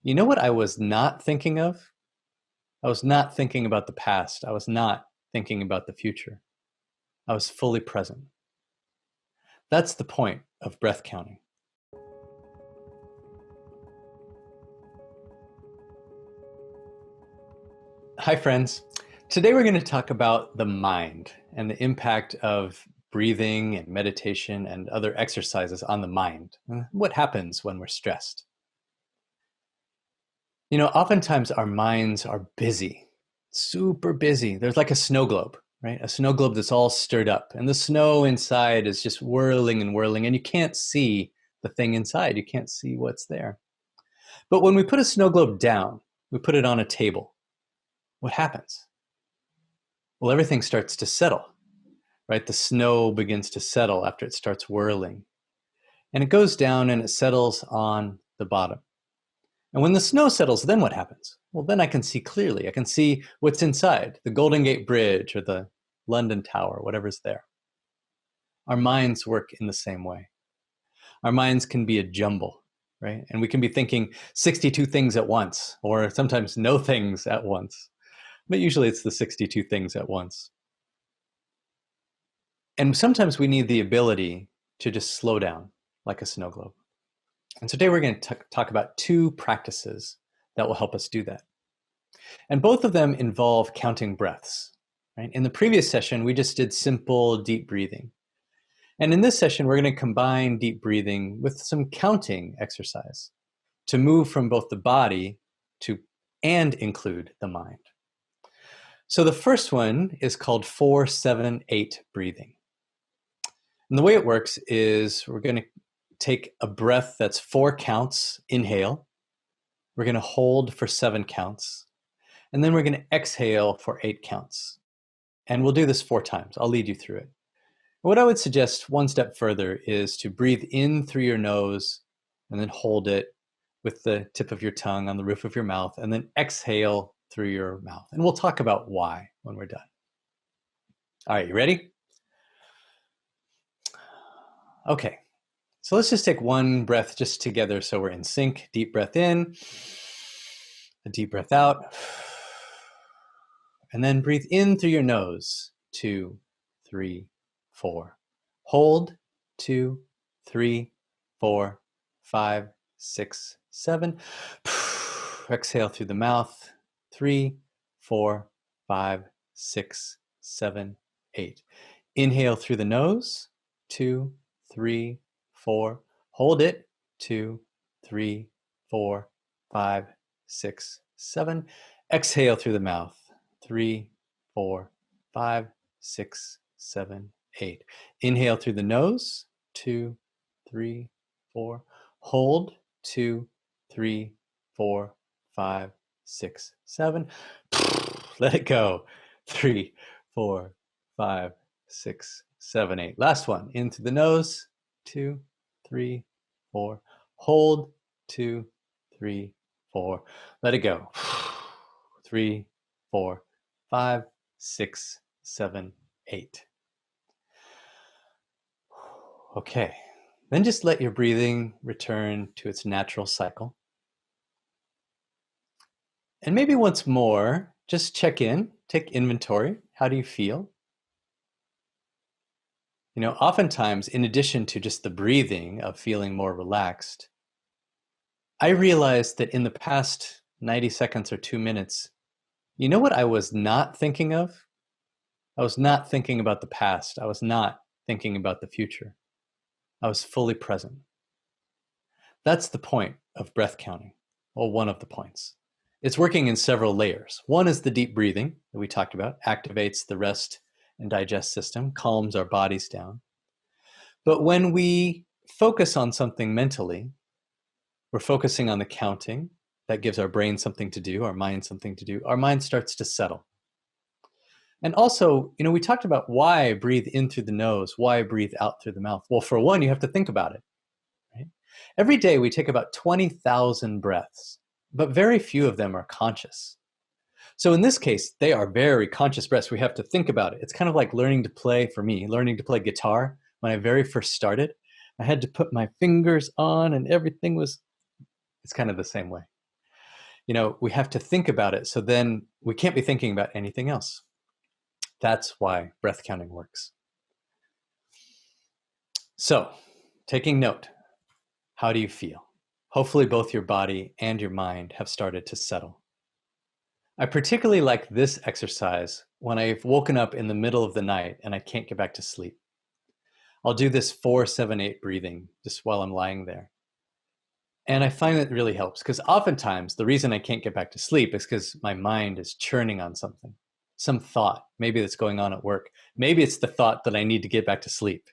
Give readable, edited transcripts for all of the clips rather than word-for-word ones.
You know what I was not thinking of? I was not thinking about the past. I was not thinking about the future. I was fully present. That's the point of breath counting. Hi, friends. Today we're going to talk about the mind and the impact of breathing and meditation and other exercises on the mind. What happens when we're stressed? You know, oftentimes our minds are busy, super busy. There's like a snow globe, right? A snow globe that's all stirred up, and the snow inside is just whirling and whirling, and you can't see the thing inside. You can't see what's there. But when we put a snow globe down, we put it on a table, what happens? Well, everything starts to settle, right? The snow begins to settle after it starts whirling. And it goes down and it settles on the bottom. And when the snow settles, then what happens? Well, then I can see clearly. I can see what's inside, the Golden Gate Bridge or the London Tower, whatever's there. Our minds work in the same way. Our minds can be a jumble, right? And we can be thinking 62 things at once, or sometimes no things at once. But usually it's the 62 things at once. And sometimes we need the ability to just slow down like a snow globe. And today we're going to talk about two practices that will help us do that. And both of them involve counting breaths. Right? In the previous session, we just did simple deep breathing. And in this session, we're going to combine deep breathing with some counting exercise to move from both the body to and include the mind. So the first one is called 4-7-8 breathing. And the way it works is we're going to take a breath that's 4 counts, inhale. We're going to hold for 7 counts. And then we're going to exhale for 8 counts. And we'll do this 4 times. I'll lead you through it. What I would suggest one step further is to breathe in through your nose and then hold it with the tip of your tongue on the roof of your mouth, and then exhale through your mouth. And we'll talk about why when we're done. All right, you ready? Okay. So let's just take one breath just together so we're in sync. Deep breath in, a deep breath out, and then breathe in through your nose. 2, 3, 4. Hold. 2, 3, 4, 5, 6, 7. Exhale through the mouth. 3, 4, 5, 6, 7, 8. Inhale through the nose. 2, 3, 4. Hold it. 2, 3, 4, 5, 6, 7. Exhale through the mouth. 3, 4, 5, 6, 7, 8. Inhale through the nose. 2, 3, 4. Hold. 2, 3, 4, 5, 6, 7. Let it go. 3, 4, 5, 6, 7, 8. Last one. In through the nose. 2, 3, 4. Hold. 2, 3, 4. Let it go. 3, 4, 5, 6, 7, 8. Okay. Then just let your breathing return to its natural cycle. And maybe once more, just check in, take inventory. How do you feel? You know, oftentimes, in addition to just the breathing of feeling more relaxed, I realized that in the past 90 seconds or 2 minutes, you know what I was not thinking of? I was not thinking about the past. I was not thinking about the future. I was fully present. That's the point of breath counting. Well, one of the points. It's working in several layers. One is the deep breathing that we talked about, activates the rest and digest system, calms our bodies down. But when we focus on something mentally, we're focusing on the counting. That gives our brain something to do, our mind something to do. Our mind starts to settle. And also, you know, we talked about why breathe in through the nose, why breathe out through the mouth. Well, for one, you have to think about it. Right? Every day we take about 20,000 breaths, but very few of them are conscious. So in this case, they are very conscious breaths. We have to think about it. It's kind of like learning to play, for me, learning to play guitar. When I very first started, I had to put my fingers on and everything was, it's kind of the same way. we have to think about it. So then we can't be thinking about anything else. That's why breath counting works. So, taking note, how do you feel? Hopefully both your body and your mind have started to settle. I particularly like this exercise when I've woken up in the middle of the night and I can't get back to sleep. I'll do this 4-7-8 breathing just while I'm lying there. And I find that really helps because oftentimes the reason I can't get back to sleep is because my mind is churning on something, some thought, maybe that's going on at work. Maybe it's the thought that I need to get back to sleep.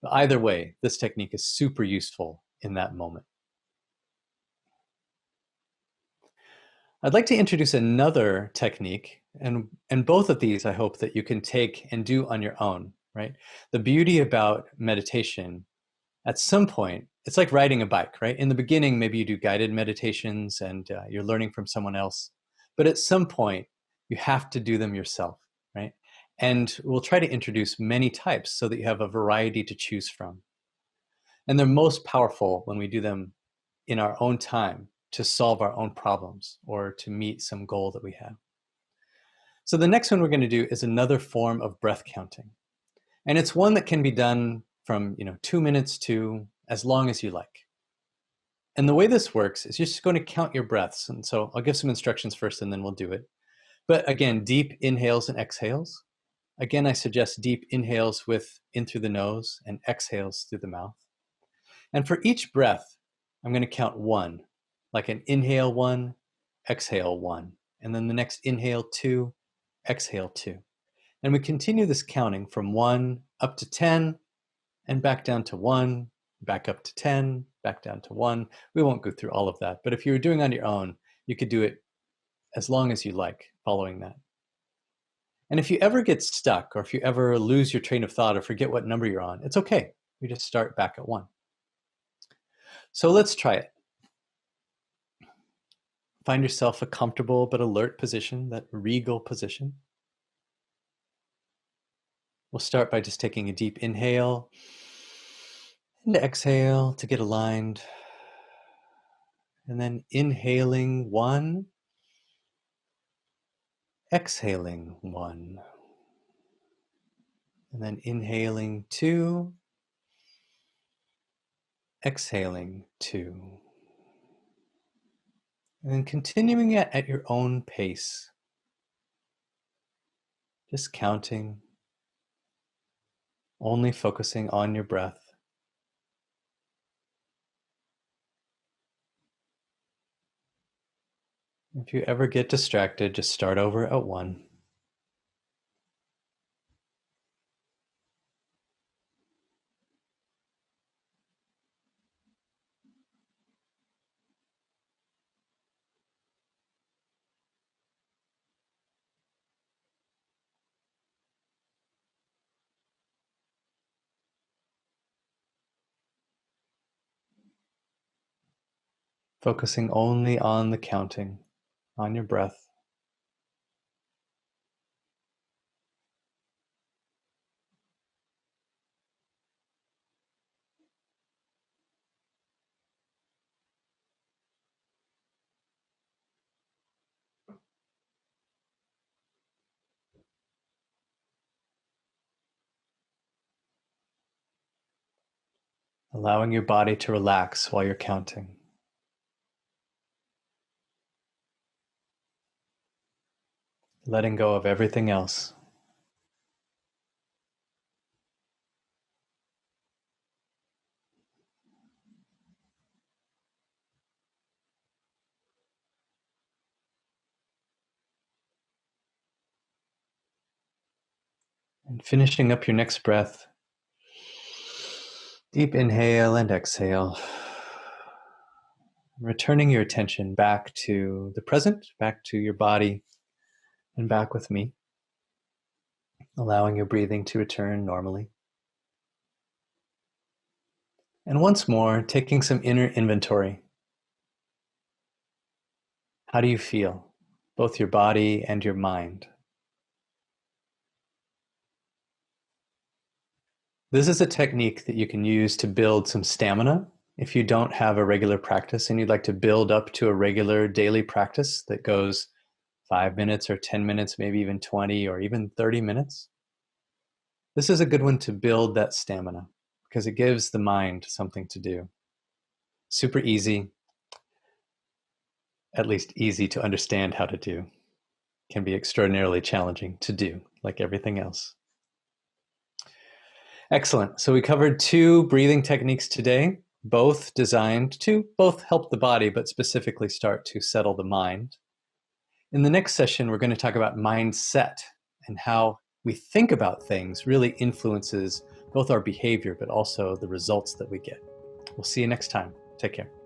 But either way, this technique is super useful in that moment. I'd like to introduce another technique, and both of these I hope that you can take and do on your own, right? The beauty about meditation, at some point, it's like riding a bike, right? In the beginning, maybe you do guided meditations and you're learning from someone else. But at some point, you have to do them yourself, right? And we'll try to introduce many types so that you have a variety to choose from. And they're most powerful when we do them in our own time to solve our own problems or to meet some goal that we have. So the next one we're going to do is another form of breath counting. And it's one that can be done from 2 minutes to as long as you like. And the way this works is you're just going to count your breaths. And so I'll give some instructions first and then we'll do it. But again, deep inhales and exhales. Again, I suggest deep inhales in through the nose and exhales through the mouth. And for each breath, I'm going to count 1, like an inhale 1, exhale 1. And then the next inhale 2, exhale 2. And we continue this counting from 1 up to 10 and back down to 1, back up to 10, back down to 1. We won't go through all of that, but if you were doing on your own, you could do it as long as you like following that. And if you ever get stuck or if you ever lose your train of thought or forget what number you're on, it's okay. We just start back at 1. So let's try it. Find yourself a comfortable but alert position, that regal position. We'll start by just taking a deep inhale and exhale to get aligned. And then inhaling 1, exhaling 1. And then inhaling 2, exhaling 2. And then continuing it at your own pace. Just counting, only focusing on your breath. If you ever get distracted, just start over at 1. Focusing only on the counting, on your breath. Allowing your body to relax while you're counting. Letting go of everything else. And finishing up your next breath. Deep inhale and exhale. Returning your attention back to the present, back to your body, and back with me. Allowing your breathing to return normally. And once more, taking some inner inventory. How do you feel? Both your body and your mind. This is a technique that you can use to build some stamina If you don't have a regular practice and you'd like to build up to a regular daily practice that goes 5 minutes or 10 minutes, maybe even 20 or even 30 minutes, this is a good one to build that stamina because it gives the mind something to do. Super easy, at least easy to understand how to do. Can be extraordinarily challenging to do, like everything else. Excellent. So we covered 2 breathing techniques today, both designed to both help the body, but specifically start to settle the mind. In the next session, we're going to talk about mindset and how we think about things really influences both our behavior, but also the results that we get. We'll see you next time. Take care.